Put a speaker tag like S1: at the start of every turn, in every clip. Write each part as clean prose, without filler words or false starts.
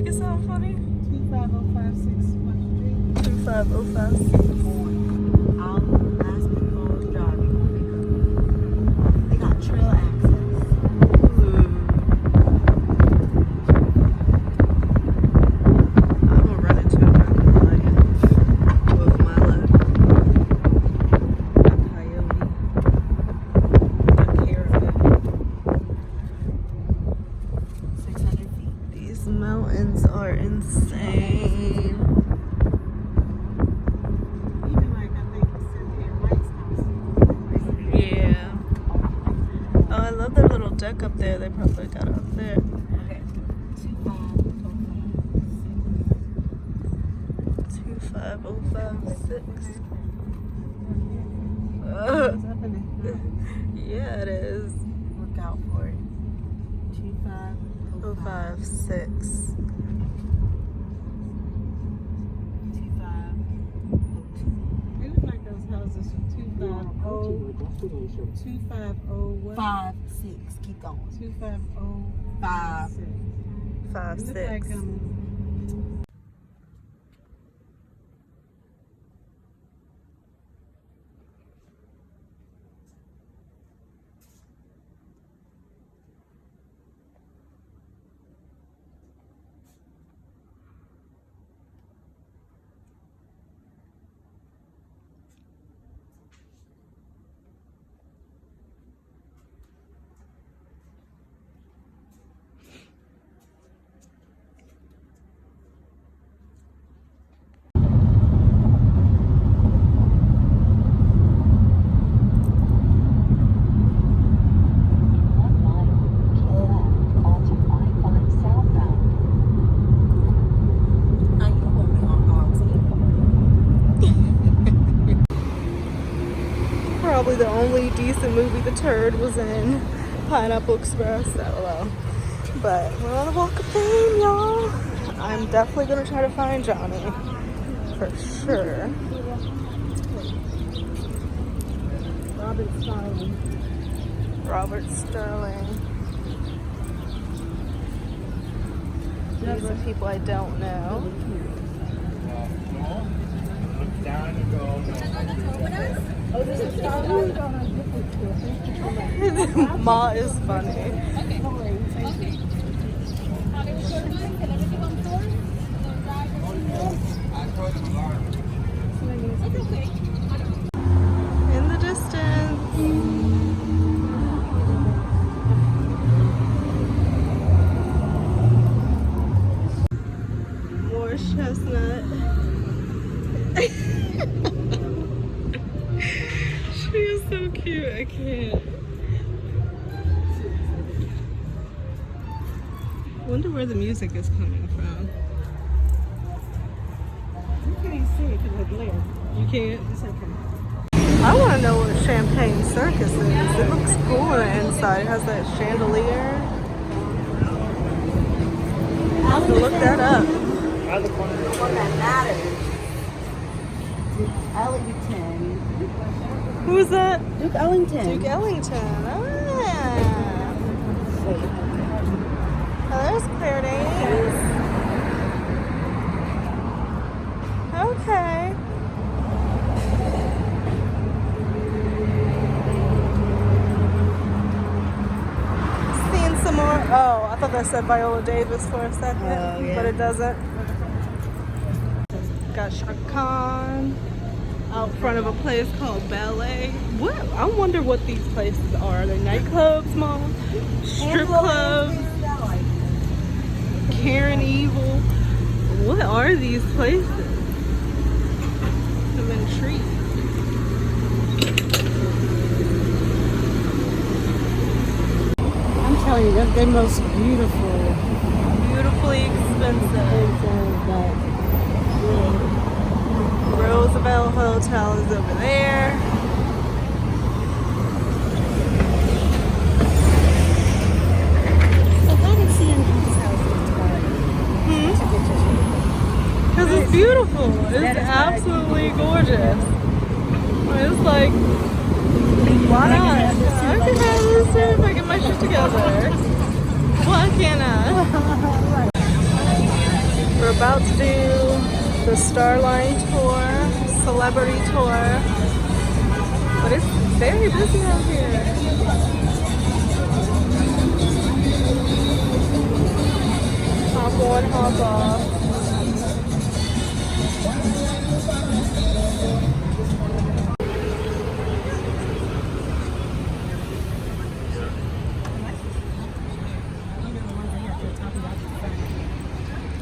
S1: Make it sound funny.
S2: 25056
S1: 25056.
S3: All last people driving will pick up. They got trail access.
S1: I'm gonna run into a lion with my left. A coyote. A caribou.
S3: 600 feet.
S1: These mountains are insane.
S2: Even like I think Cynthia Wright's house.
S1: Yeah. Oh, I love their little deck up there. They probably got it up there.
S3: Okay. 25056.
S1: 25056.
S2: It's up in the
S1: Yeah, it is.
S3: Look out for it. 25056.
S1: 056.
S3: 2502.
S2: They look like those houses from 250 what?
S3: 56. Keep going.
S2: 25056.
S1: Five,
S2: It look
S1: six.
S2: like
S3: Now you won't be on hogs either.
S1: Probably the only decent movie The Turd was in. Pineapple Express, LOL. But we're on a walk of fame, y'all. I'm definitely gonna try to find Johnny. For sure.
S2: Robert Starling.
S1: Robert Sterling. These are people I don't know.
S2: Oh, this is Starling?
S1: Ma is funny. In the distance. More chestnut. She is so cute, I can't. Wonder where the music is coming from.
S2: You can't see it because of the glare.
S1: You can't?
S2: It's okay.
S1: I want to know what Champagne Circus is. It looks cool on the inside. It has that chandelier. I have to look that up.
S3: The one that matters. Ellington.
S1: Who is that?
S3: Duke Ellington.
S1: Duke Ellington. Ah. Oh, there's Claire Danes. Okay. Seeing some more. Oh, I thought that said Viola Davis for a second,
S3: Oh, yeah.
S1: but it doesn't. Got Shaka Khan out front of a place called Ballet. What? I wonder what these places are. Are they nightclubs, Mom? Strip clubs? Karen Evil? What are these places? I'm intrigued.
S2: I'm telling you, they're most beautiful.
S1: Beautifully expensive.
S2: But
S1: Roosevelt Hotel is over there.
S2: so how did CNB's house
S1: Because it's beautiful. It's absolutely gorgeous. It's like, why not? I can have this too if I get my shit together. Why can't I? we're about to do the Starline tour, celebrity tour. But it's very busy out here. Hop on, hop off.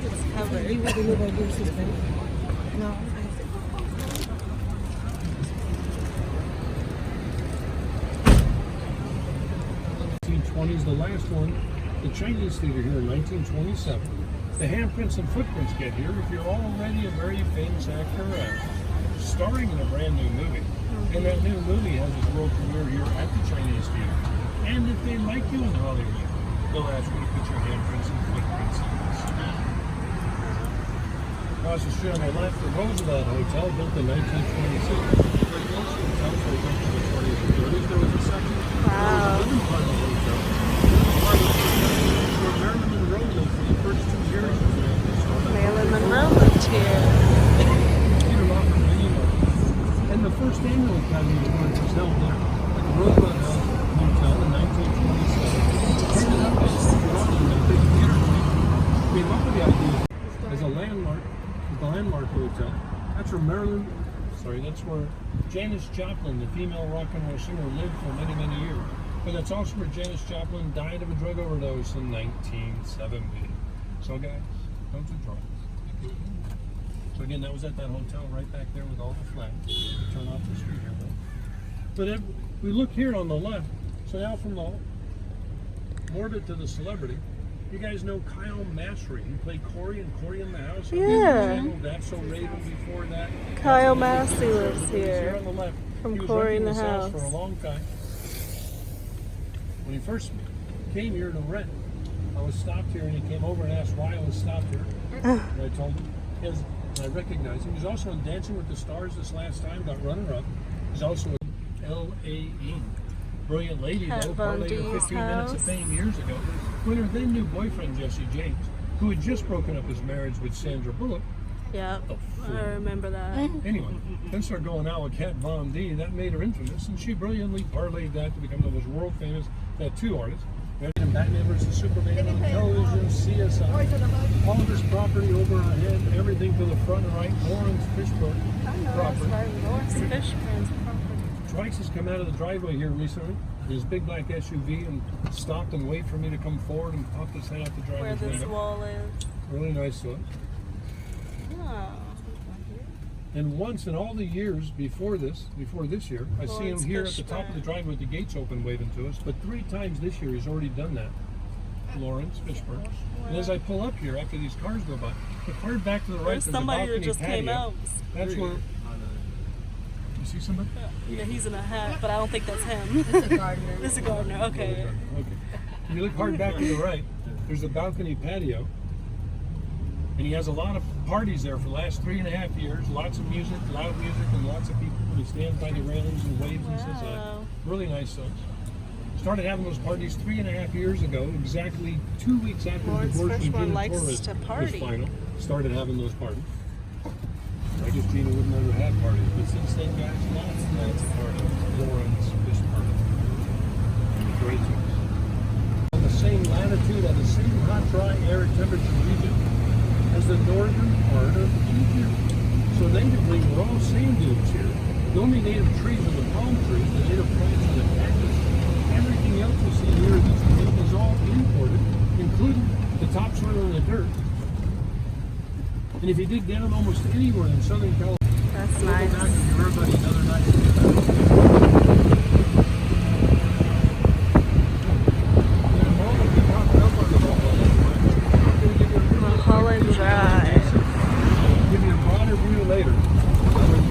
S1: It's covered.
S2: You want to move over to the
S1: No.
S4: 1920s, the last one, the Chinese theater here in 1927. The handprints and footprints get here if you're already a very famous actor starring in a brand new movie. And that new movie has its world premiere here at the Chinese theater. And if they like you in Hollywood, they'll ask you to put your handprints and footprints in this. Across the street on the left, the Roosevelt Hotel, built in 1926. Like most hotels were built in the 20s and 30s, there was a second living part of the hotel. Where Marilyn Monroe lived for the first 2 years of the story.
S1: Marilyn Monroe lived here.
S4: Peter Lawford, and the first annual Academy Awards was held there at the Roosevelt Hotel in 1927. Ended up as a big theater came up with the idea as a landmark, the Landmark Hotel. That's where Janis Joplin, the female rock and roll singer, lived for many, many years. But that's also where Janis Joplin died of a drug overdose in 1970. So guys, don't do drugs. So again, that was at that hotel right back there with all the flags. Turn off the street here, though. But if we look here on the left, so now from the morbid to the celebrity, you guys know Kyle Massery. He played Corey in Corey in the House.
S1: Yeah.
S4: That's So Raven before that.
S1: Kyle Massey lives
S4: Here
S1: here.
S4: on the left.
S1: From
S4: He was
S1: Corey in
S4: renting
S1: the
S4: this house
S1: House.
S4: for a long time. When he first came here to rent, I was stopped here, and he came over and asked why I was stopped here. And I told him, and I recognized him. He's also on Dancing with the Stars this last time, got runner-up. He's also in L.A.E. Brilliant lady,
S1: At
S4: though,
S1: Von
S4: parlayed her
S1: D's
S4: 15 minutes of
S1: house.
S4: fame years ago. When her then new boyfriend, Jesse James, who had just broken up his marriage with Sandra Bullock,
S1: Yep,
S4: fool.
S1: I remember that.
S4: anyway, then started going out with Kat Von D. That made her infamous, and she brilliantly parlayed that to become the most world famous tattoo artist. Married in Batman vs. Superman on television, CSI, all of his property over her head, everything to the front and right, Lawrence Fishburne property.
S1: Lawrence Fishburne's property.
S4: Trice has come out of the driveway here recently, in his big black SUV, and stopped and waited for me to come forward and popped his head out the
S1: Where
S4: driver's
S1: this
S4: window.
S1: wall is.
S4: Really nice to it.
S1: Oh.
S4: And once in all the years before this year, I see him
S1: Lawrence
S4: here at the top of the
S1: Fishburne.
S4: driveway with the gates open waving to us. But 3 times this year he's already done that. Lawrence Fishburne. And as I pull up here after these cars go by, the car back to the right,
S1: There's
S4: there's a
S1: somebody
S4: balcony
S1: that just
S4: patio.
S1: came out.
S4: That's where. You see somebody?
S1: Yeah, he's in a hat, but I don't think that's him.
S3: It's a gardener.
S1: It's a gardener, okay.
S4: Okay. If you look hard back to the right, there's a balcony patio. And he has a lot of parties there for the last 3.5 years. Lots of music, loud music, and lots of people. He stands by the railings and waves and says,
S1: Wow.
S4: really nice songs. Started having those parties 3.5 years ago, exactly 2 weeks after
S1: Lawrence
S4: the divorce from
S1: Fishburne
S4: Gina
S1: likes
S4: Torres
S1: to
S4: was
S1: party.
S4: final. Started having those parties. I guess Gina wouldn't let her have parties, but since then, guys, lots and lots of parties. Lawrence Fishburne. Great tunes. On the same latitude, on the same hot, dry, arid temperature region as the northern part of Egypt. So natively, we're all sand dunes here. The only native trees are the palm trees, the native plants are the cactus. Everything else you see here that's native is all imported, including the topsoil and the dirt. And if you dig down almost anywhere in Southern California,
S1: That's
S4: go back
S1: nice.
S4: and give everybody another night.
S1: Mulholland Drive.
S4: Give you a broader view later. The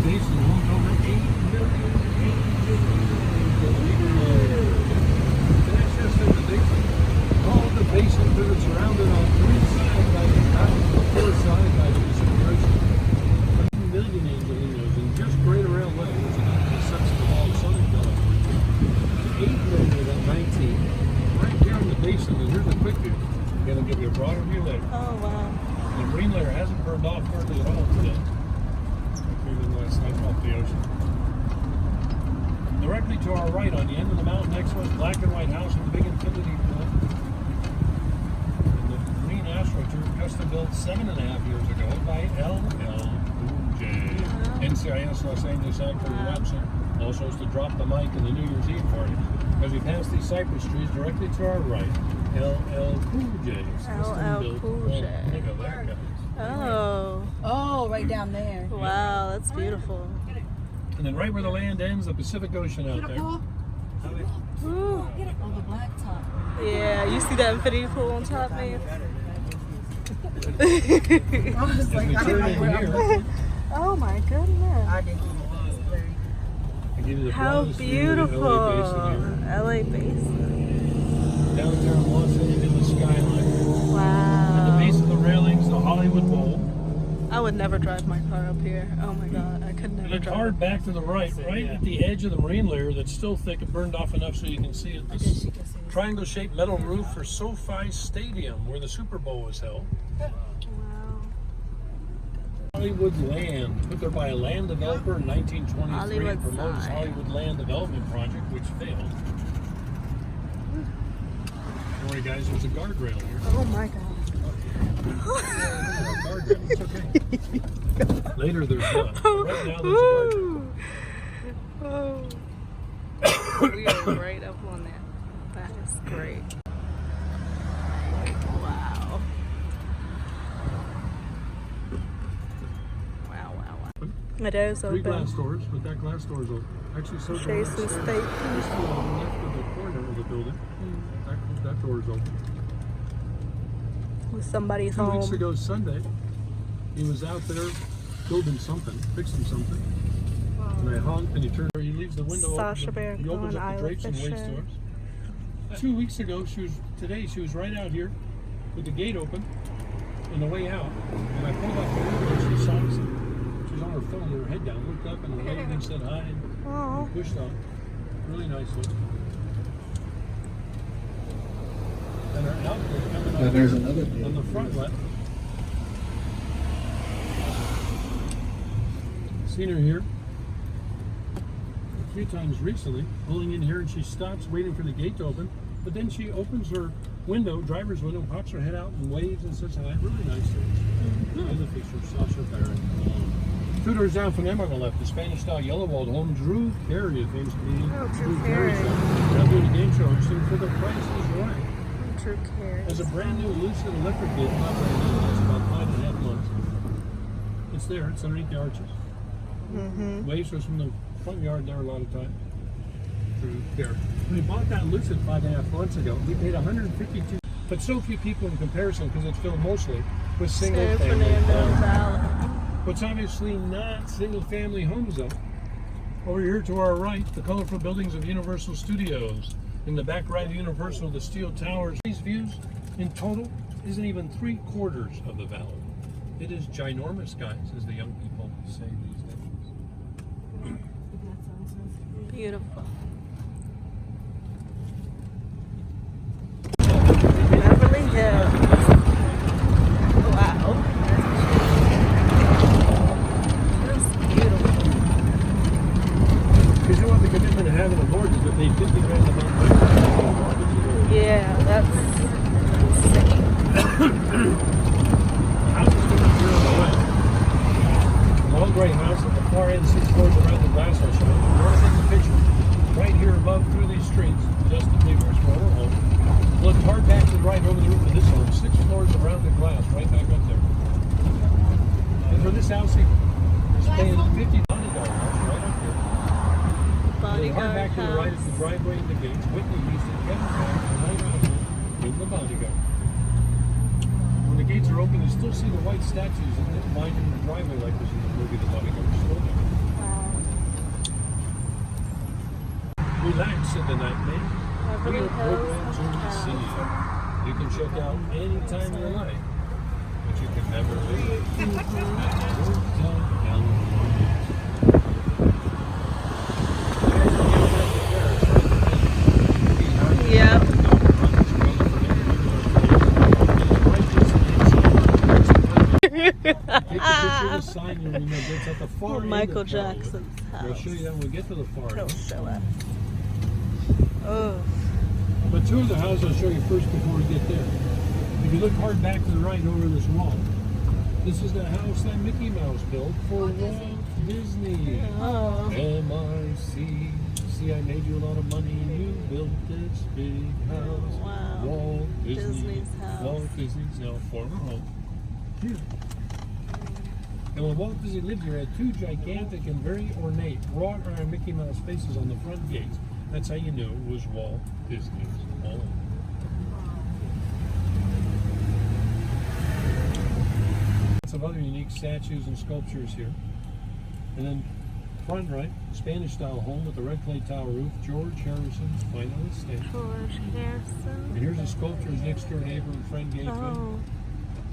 S4: basin holds over 8 million in excess of the basin. All of the basin because it's surrounded on 3 sides by the mountains, 4 sides by the Pacific Ocean. 1 million angelinos in just greater LA, which is the substance of all layer hasn't burned off hardly at all today. Even last night off the ocean. Directly to our right, on the end of the mountain next to us, black and white house with the big infinity pool. And the green AstroTurf, custom built 7.5 years ago by LL Cool J. NCIS Los Angeles actor Watson also has to drop the mic in the New Year's Eve party. As we pass these cypress trees directly to our right, LL Cool J's.
S1: LL Cool J.
S4: Look at that, guys.
S1: Oh,
S2: Oh, right down there.
S1: wow, that's beautiful.
S4: And then right where the land ends, the Pacific Ocean out there.
S1: Ooh.
S2: Oh, the black top.
S1: Yeah, you see that infinity pool on top, man?
S2: I was like,
S4: we
S2: I
S4: turn
S2: didn't
S4: in
S2: know where
S4: here,
S2: I'm
S1: Oh my goodness.
S2: I didn't know. It's very-
S4: I give you the
S1: How
S4: broadest view of the
S1: beautiful.
S4: LA Basin here.
S1: LA Basin.
S4: Downtown Los Angeles skyline. At the
S1: Wow.
S4: base of the railings, the Hollywood Bowl.
S1: I would never drive my car up here. Oh my god, I could never
S4: Look
S1: drive.
S4: hard back to the right, right at the edge of the marine layer that's still thick and burned off enough so you can see it.
S2: I guess
S4: This
S2: you can see it.
S4: triangle-shaped metal roof for SoFi Stadium, where the Super Bowl was held.
S1: Wow.
S4: Hollywood Land, put there by a land developer in 1923,
S1: Hollywood
S4: promotes
S1: sign.
S4: Hollywood Land Development Project, which failed. Don't worry, guys, there's a guardrail here.
S1: Oh my god.
S4: Guardrail, it's okay. Later, there's none. Right now, there's a guardrail.
S1: Ooh. Oh. We are right up on that. That is great. Wow. Wow, wow, wow. It is
S4: Three glass
S1: open.
S4: doors, but that glass door is open. Actually, so
S1: Jason
S4: glass.
S1: Statham.
S4: Just to the left of the corner of the building. That door is open.
S1: With somebody's
S4: 2 weeks
S1: home.
S4: ago Sunday, he was out there building something, fixing something. And I honked and he turned he leaves the window
S1: Sasha
S4: open.
S1: Baron
S4: He opens
S1: Cohen,
S4: up the drapes and waits to
S1: Isla
S4: us. 2 weeks ago, today she was right out here with the gate open on the way out. And I pulled up the window and she saw us. She was on her phone with her head down, looked up and waved and said hi and
S1: Oh.
S4: pushed on. Really nice look. And her outfit coming up
S5: there's
S4: here
S5: another
S4: on the front left. Seen her here a few times recently, pulling in here, and she stops waiting for the gate to open, but then she opens her window, driver's window, pops her head out and waves and says hi. Really nice things. Here's a picture of Sasha Baron. 2 doors down from them on the left, the Spanish-style yellow-walled home, Drew Carey, a famous comedian.
S1: Oh, Drew Carey.
S4: Now doing a game show hosting for the Price is Right.
S1: True care.
S4: There's a brand new Lucid electric vehicle out right now. It's about 5.5 months. It's there. It's underneath the arches. Waves us from the front yard there a lot of time. Through there. When we bought that Lucid 5.5 months ago, we paid $152. But so few people in comparison, because it's filled mostly with
S1: San
S4: single-family
S1: Fernando
S4: homes.
S1: Valley.
S4: What's obviously not single-family homes, though. Over here to our right, the colorful buildings of Universal Studios. In the back right of Universal, the steel towers. These views, in total, isn't even 3/4 of the valley. It is ginormous, guys, as the young people say these days.
S1: Beautiful. Beverly Hills. Wow. That's beautiful.
S4: Because you know what the commitment of having a mortgage that they 50 grand a month.
S1: Yeah, that's insane.
S4: House is going to be here on the right. Long gray house at the far end, 6 floors around the glass I'll show you. You want to take the picture? Right here above through these streets, just the neighbor's former home. Look hard back to the right over the roof of this home. 6 floors around the glass, right back up there. And for this house, he's paying $50 right up here. Look hard back to the right is the driveway and the gates. Whitney Houston, Kevin Brown, right out here with the bodyguard. When the gates are open, you still see the white statues lining the driveway like this in the movie The Bodyguard. Still there. Relax in the night, man.
S1: Beverly
S4: Real programs
S1: Hills.
S4: in the city. You can check out anytime you like, but you can never leave. Hotel California.
S1: Yep.
S4: Take a picture of the sign and remember it's at the far
S1: Oh,
S4: end
S1: Michael
S4: of Carrollwood.
S1: Jackson's
S4: I'll show you that when we get to the far
S1: He'll
S4: end.
S1: show us. Oh,
S4: But two of the houses I'll show you first before we get there. If you look hard back to the right over this wall, this is the house that Mickey Mouse built for Walt Disney.
S1: oh.
S4: M-I-C. See, I made you a lot of money and you built this big house.
S1: Wow.
S4: Walt Disney.
S1: Disney's house.
S4: Walt Disney's now former home. Here. And when Walt Disney lived here, it had two gigantic and very ornate wrought iron Mickey Mouse faces on the front gates. That's how you knew it was Walt Disney's home. Lots of other unique statues and sculptures here. And then front right, Spanish style home with the red clay tile roof, George Harrison's final estate.
S1: George Harrison.
S4: And here's a sculpture his next door neighbor and friend gave him.
S1: Oh,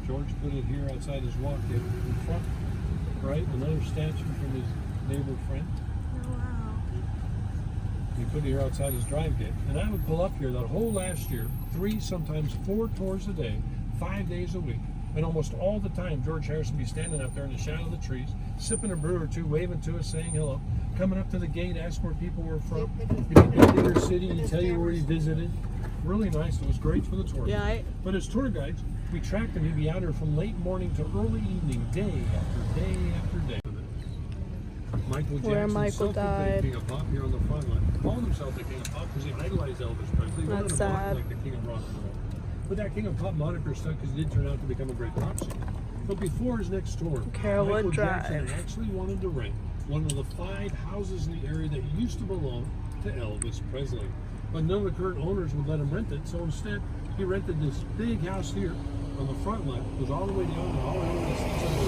S4: George put it here outside his walk gate. In front right, another statue from his neighbor friend.
S1: wow.
S4: He put it here outside his drive gate. And I would pull up here that whole last year, 3, sometimes 4 tours a day, 5 days a week. And almost all the time, George Harrison would be standing out there in the shadow of the trees, sipping a brew or two, waving to us, saying hello, coming up to the gate, asking where people were from. He'd go to your city, he'd tell you where he visited. Really nice. It was great for the tour.
S1: Yeah,
S4: But as tour guides, we tracked him. He'd be out here from late morning to early evening, day after day after day. Michael Jackson,
S1: Where Michael died.
S4: King of Pop here on the front line. He called himself the King of Pop because he idolized Elvis Presley. He wanted
S1: That's
S4: to rock
S1: sad.
S4: like the King of Rock and Roll. But that King of Pop moniker stuck because he did turn out to become a great pop singer. But before his next tour,
S1: Carrollwood
S4: Michael
S1: Drive.
S4: Jackson actually wanted to rent one of the 5 houses in the area that used to belong to Elvis Presley. But none of the current owners would let him rent it, so instead he rented this big house here on the front line. It goes all the way down and all the way over the seats of the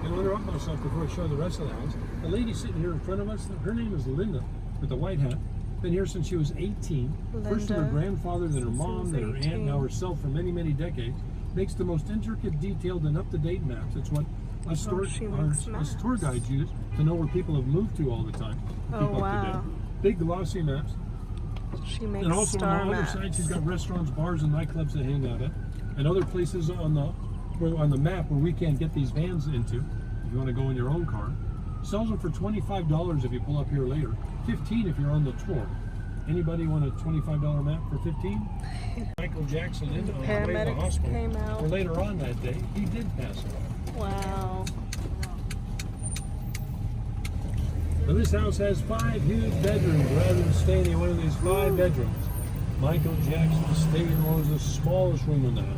S4: and when they're up myself before I show the rest of the house, the lady sitting here in front of us, her name is Linda with the white hat. Been here since she was 18. First with her
S1: Linda,
S4: grandfather, then her mom, then her aunt,
S1: 18.
S4: now herself for many, many decades. Makes the most intricate, detailed, and up-to-date maps. It's what us
S1: she makes maps.
S4: tour guides use to know where people have moved to all the time. To
S1: Oh,
S4: keep up to
S1: wow.
S4: date. Big glossy maps.
S1: She makes
S4: And also
S1: star
S4: on the other
S1: maps.
S4: side, she's got restaurants, bars, and nightclubs to hang out at, and other places on the map where we can't get these vans into. If you want to go in your own car, sells them for $25 if you pull up here later. $15 if you're on the tour. Anybody want a $25 map for $15? Michael Jackson in on the way to the
S1: Paramedics
S4: hospital.
S1: came out.
S4: Or later on that day, he did pass away.
S1: Wow.
S4: Now this house has 5 huge bedrooms. Rather than staying in one of these 5 bedrooms, Michael Jackson stayed in what was the smallest room in the house.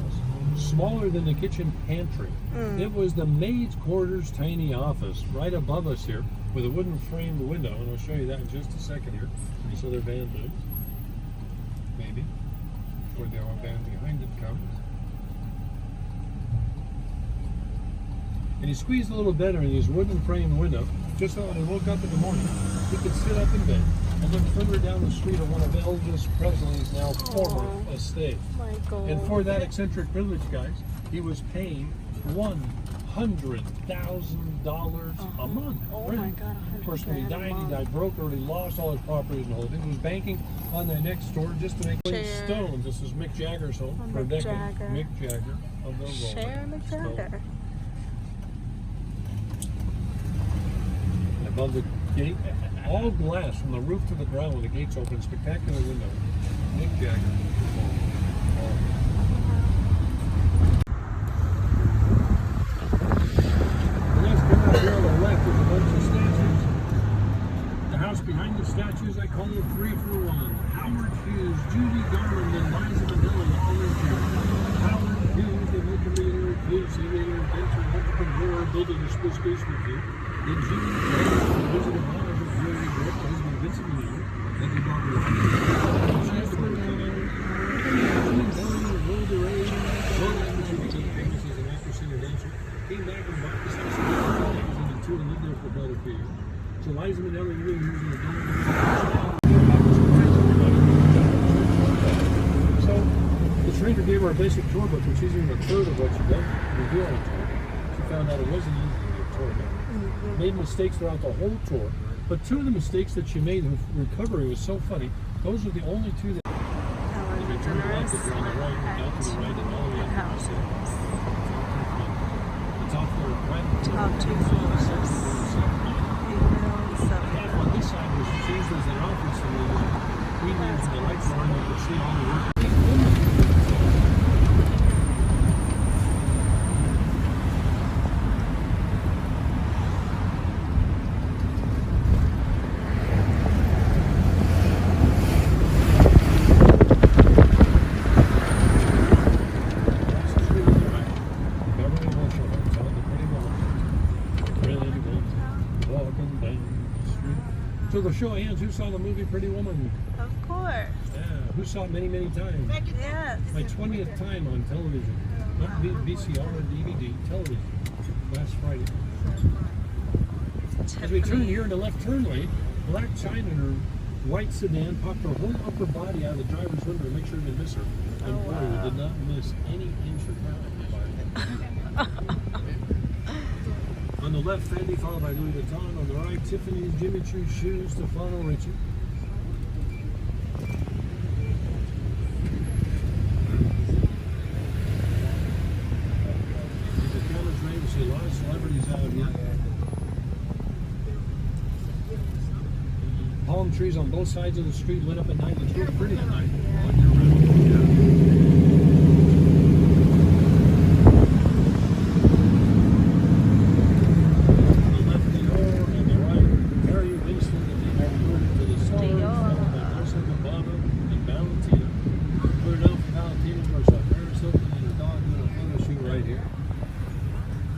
S4: Smaller than the kitchen pantry. It was the maid's quarters tiny office right above us here with a wooden framed window, and I'll show you that in just a second here. These other van lives. Maybe. Where the other van behind it comes. And he squeezed a little better in his wooden framed window, just so when he woke up in the morning, he could sit up in bed and look further down the street of one of Elvis Presley's now former
S1: Aw.
S4: estate.
S1: Michael.
S4: And for that eccentric privilege, guys, he was paying $100,000 a month.
S1: Oh my
S4: rent.
S1: God,
S4: Of course, when he
S1: $100,000 a
S4: died, he
S1: month.
S4: died broke, already lost all his properties and holdings. He was banking on that next door just to make
S1: Cher.
S4: Stones. This is Mick Jagger's home
S1: Oh,
S4: for a
S1: Mick
S4: decade.
S1: Jagger.
S4: Mick Jagger of the Rolling
S1: Cher
S4: Stones.
S1: McJagger.
S4: Above the gate, all glass from the roof to the ground when the gates open, spectacular window. Mick Jagger. The next come out here on the left is a bunch of statues. The house behind the statues, I call it 3 for 1. Howard Hughes, Judy Garland, and Liza Minnelli all in here. Howard Hughes, the multimillionaire, crusader, inventor, entrepreneur, building a space with you. Then Judy Garland, the Wizard of Oz, a very great husband, Vincent Minnelli. Then they brought her she has the word famous as an actor, singer, dancer. Came back and bought this house in 2002 and lived there for about a few years. So Liza Minnelli really using the dome. So the trainer gave her a basic tour book, which isn't a third of what she done review on the tour. She found out it wasn't easy to get a tour guide. Made mistakes throughout the whole tour, but 2 of the mistakes that she made, her recovery was so funny. Those are the only 2 that
S1: Ellen
S4: if you turn left, if you're on the right,
S1: DeGeneres
S4: down to the right, and all the way
S1: houses.
S4: It's off the right.
S1: Top 2 floors. Female, so
S4: On this side was changed as an office, and we needed the lights on. You could see all the work. So the show of hands, who saw the movie Pretty Woman?
S1: of course.
S4: Yeah, who saw it many, many times?
S1: Yes.
S4: My 20th time on television. Not VCR or DVD, television. Last Friday. As we turn here in the left turn lane, Black China in her white sedan popped her whole upper body out of the driver's window to make sure we didn't miss her. And boy, we did not miss any inch of ground. On the left, Fendi, followed by Louis Vuitton. On the right, Tiffany's, Jimmy Choo shoes, Stefano Ricci. The camera's ready to see a lot of celebrities out here. Palm trees on both sides of the street lit up at night. It's real pretty at night. All year round.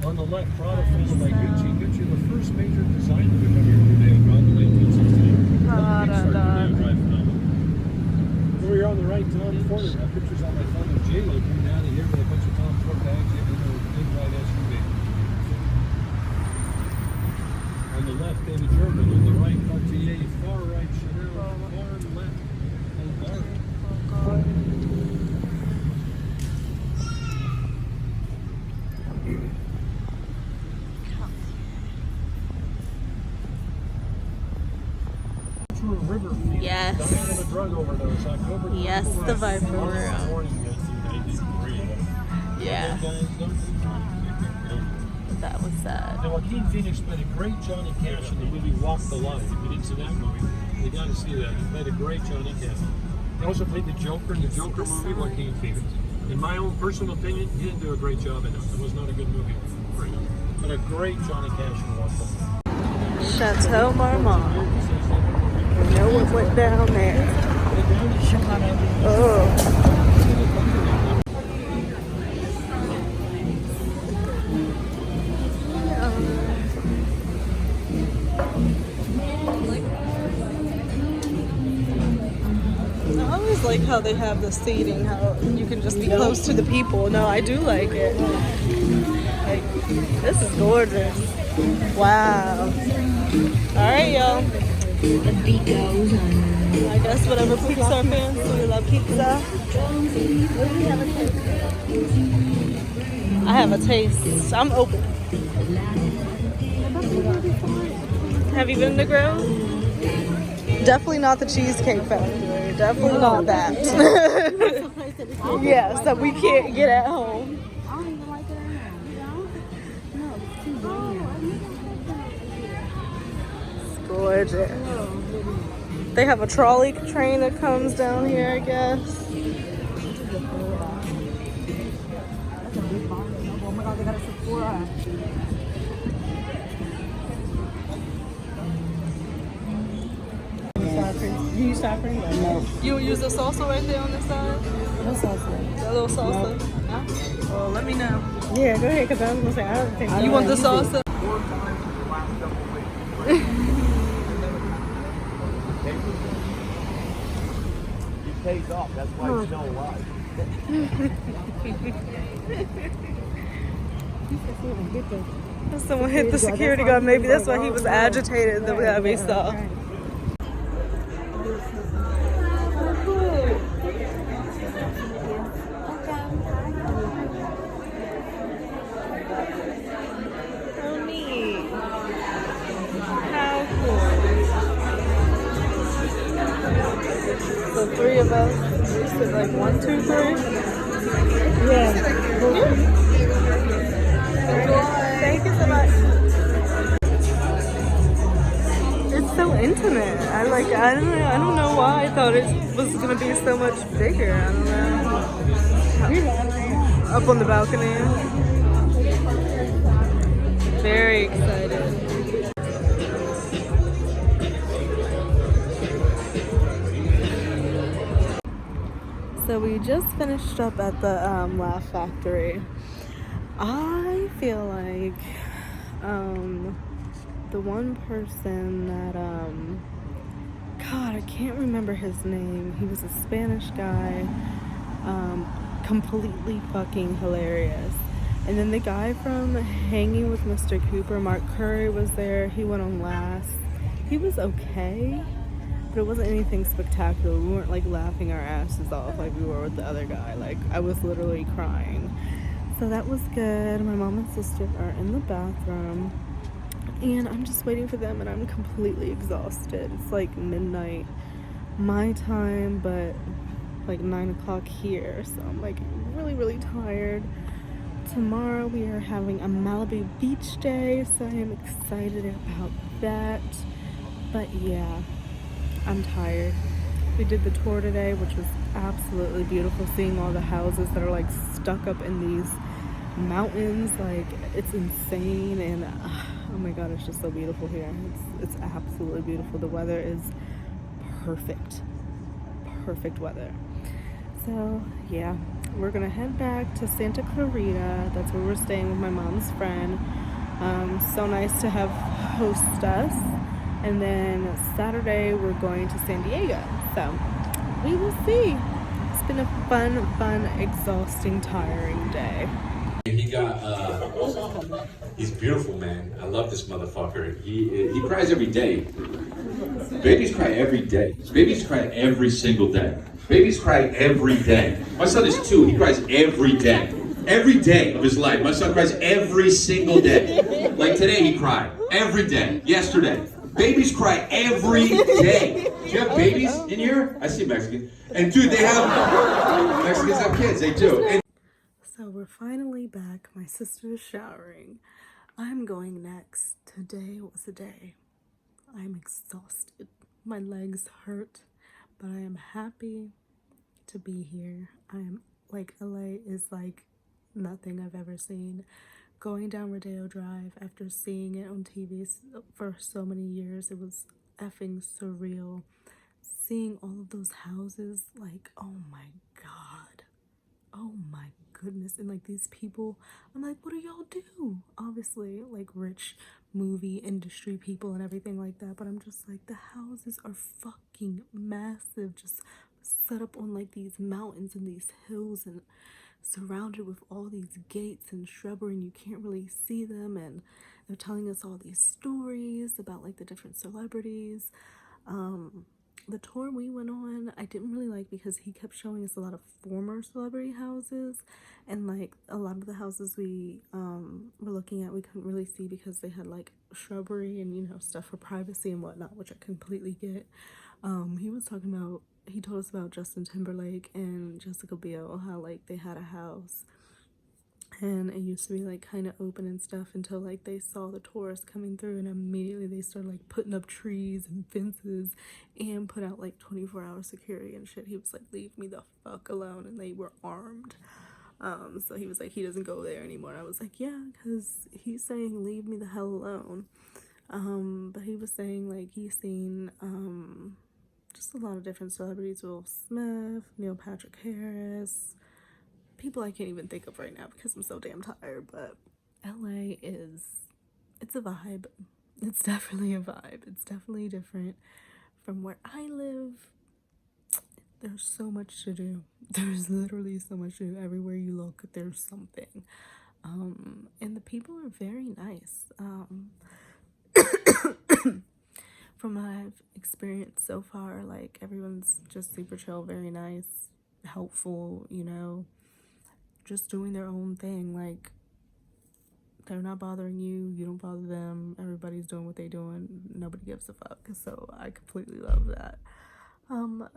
S4: On the left, Prada followed by Gucci. Gucci, the first major designer to come here today, around the late 1860s. When we were on the right, Tom Ford, I got pictures on my phone of J-Lo coming out of here with a bunch of Tom Ford bags in a big white SUV. On the left, David German. On the right, Cartier. Far right, Chanel. Far left, Bulgari. River.
S1: Yes.
S4: Dying of a drug overdose. October 24th.
S1: Yes, the Viper Room.
S4: Morning, 1993.
S1: Yeah.
S4: Guys, don't
S1: That was sad.
S4: Now, Joaquin Phoenix played a great Johnny Cash in the movie Walk the Line. If you didn't see that movie, you got to see that. He played a great Johnny Cash. He also played the Joker in the Joker movie, Joaquin Phoenix. In my own personal opinion, he didn't do a great job in it. It was not a good movie for him. But a great Johnny Cash in Walk the Line.
S1: Chateau Marmont. You know what went down there. Oh. I always like how they have the seating, how you can just be close to the people. No, I do like it. Like, this is gorgeous. Wow. All right, y'all.
S2: The beat goes on.
S1: I guess whatever Pixar fans do, love pizza. I have a taste. I'm open. Have you been to Grove? Definitely not the Cheesecake Factory. Definitely not that. Yes, that we can't get at home.
S2: I don't even like it anymore. You don't? No, it's too big.
S1: Gorgeous. They have a trolley train that comes down here, I guess.
S2: That's a big barn. Oh my God, they got a Sephora.
S3: You use sour cream? No.
S1: You use the salsa right there on this side?
S3: No salsa.
S1: That little salsa? Huh? Well, let me know.
S3: Yeah, go ahead, because I was going to say, I don't think
S1: You want the salsa?
S5: It pays off. That's why it's still alive.
S1: Someone hit the security guard. Maybe that's why he was agitated the way we saw. Oh, neat. How cool. So 3 of us. We said like 1, 2, 3.
S3: Yeah.
S1: intimate. I don't know why I thought it was gonna be so much bigger. I don't know. Up on the balcony. Very excited. So we just finished up at the Laugh Factory. I feel like the one person that God, I can't remember his name. He was a Spanish guy, completely fucking hilarious. And then the guy from Hanging with Mr. Cooper, Mark Curry, was there. He went on last. He was okay, but it wasn't anything spectacular. We weren't like laughing our asses off like we were with the other guy. Like, I was literally crying. So that was good. My mom and sister are in the bathroom, and I'm just waiting for them, and I'm completely exhausted. It's like midnight my time, but like 9 o'clock here, so I'm like really, really tired. Tomorrow we are having a Malibu beach day, so I am excited about that. But yeah, I'm tired. We did the tour today, which was absolutely beautiful, seeing all the houses that are like stuck up in these mountains. Like, it's insane, and oh my god, it's just so beautiful here. It's absolutely beautiful. The weather is perfect weather. So yeah, we're gonna head back to Santa Clarita. That's where we're staying with my mom's friend. So nice to have host us. And then Saturday we're going to San Diego. So we will see. It's been a fun, exhausting, tiring day.
S6: He got, he's beautiful, man. I love this motherfucker. He cries every day. Babies cry every day. Babies cry every single day. Babies cry every day. My son is 2. He cries every day. Every day of his life. My son cries every single day. Like today he cried. Every day. Yesterday. Babies cry every day. Do you have babies in here? I see Mexicans. And dude, they have, Mexicans have kids. They do. And
S1: So we're finally back. My sister is showering. I'm going next. Today was the day. I'm exhausted. My legs hurt, but I am happy to be here. I am like, LA is like nothing I've ever seen. Going down Rodeo Drive after seeing it on TV for so many years, it was effing surreal. Seeing all of those houses, like, oh my god. Oh my goodness. And like these people, I'm like, what do y'all do? Obviously, like rich movie industry people and everything like that, but I'm just like, the houses are fucking massive, just set up on like these mountains and these hills and surrounded with all these gates and shrubbery, and you can't really see them. And they're telling us all these stories about like the different celebrities. The tour we went on, I didn't really like because he kept showing us a lot of former celebrity houses, and like a lot of the houses we were looking at, we couldn't really see because they had like shrubbery and, you know, stuff for privacy and whatnot, which I completely get. He told us about Justin Timberlake and Jessica Biel, how like they had a house and it used to be like kind of open and stuff until like they saw the tourists coming through, and immediately they started like putting up trees and fences and put out like 24-hour security and shit. He was like, leave me the fuck alone, and they were armed. So he was like, he doesn't go there anymore. And I was like, yeah, because he's saying leave me the hell alone. But he was saying like he's seen just a lot of different celebrities: Will Smith, Neil Patrick Harris, people I can't even think of right now because I'm so damn tired. But LA it's a vibe. It's definitely a vibe. It's definitely different from where I live. There's so much to do. There's literally so much to do. Everywhere you look, there's something. And the people are very nice. From what I've experienced so far, like everyone's just super chill, very nice, helpful, you know, just doing their own thing. Like, they're not bothering you, you don't bother them, everybody's doing what they're doing, nobody gives a fuck. So I completely love that.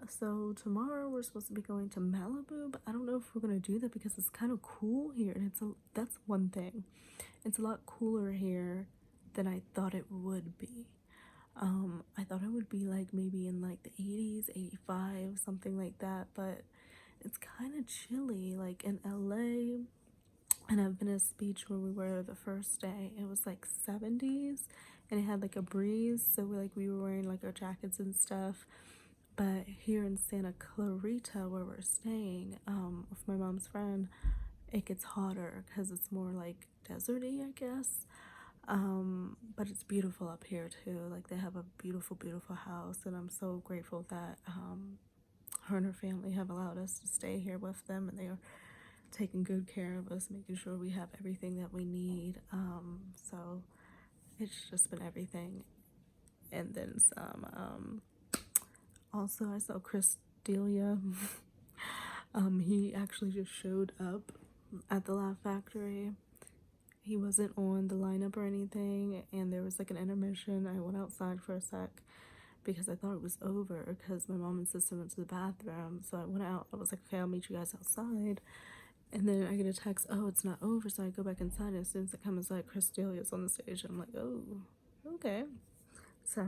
S1: So tomorrow we're supposed to be going to Malibu, but I don't know if we're gonna do that because it's kind of cool here, and that's one thing. It's a lot cooler here than I thought it would be. I thought it would be like maybe in like the 80s, 85, something like that, but it's kind of chilly. Like in LA and at Venice Beach where we were the first day, it was like 70s and it had like a breeze, so we were wearing like our jackets and stuff. But here in Santa Clarita where we're staying with my mom's friend, it gets hotter because it's more like deserty, I guess. But it's beautiful up here too. Like they have a beautiful, beautiful house, and I'm so grateful that her and her family have allowed us to stay here with them, and they are taking good care of us, making sure we have everything that we need. So it's just been everything, and then some. Also, I saw Chris Delia. He actually just showed up at the Laugh Factory. He wasn't on the lineup or anything, and there was like an intermission. I went outside for a sec because I thought it was over because my mom and sister went to the bathroom. So I went out. I was like, okay, I'll meet you guys outside. And then I get a text, oh, it's not over. So I go back inside, and as soon as I come inside, Chris Delia's on the stage. I'm like, oh, okay. So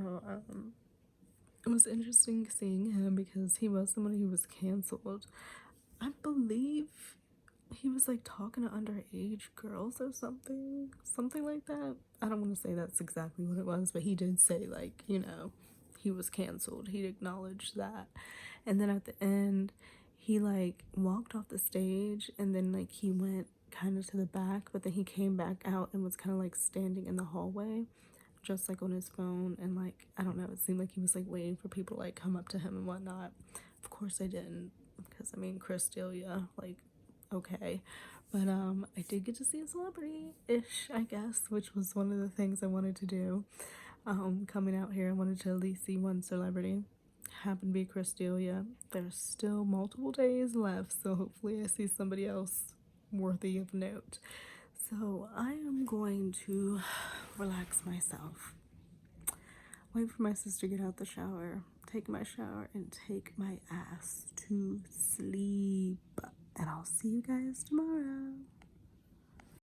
S1: it was interesting seeing him because he was somebody who was canceled. I believe he was like talking to underage girls or something like that. I don't want to say that's exactly what it was, but he did say, like, you know, he was canceled. He acknowledged that. And then at the end, he like walked off the stage, and then like he went kind of to the back, but then he came back out and was kind of like standing in the hallway just like on his phone, and like, I don't know, it seemed like he was like waiting for people to like come up to him and whatnot. Of course I didn't, because I mean, Chris D'Elia, like, okay. But I did get to see a celebrity-ish, I guess, which was one of the things I wanted to do. Coming out here, I wanted to at least see one celebrity. Happened to be Chris D'Elia. There's still multiple days left, so hopefully I see somebody else worthy of note. So I am going to relax myself, wait for my sister to get out the shower, take my shower, and take my ass to sleep. And I'll see you guys tomorrow.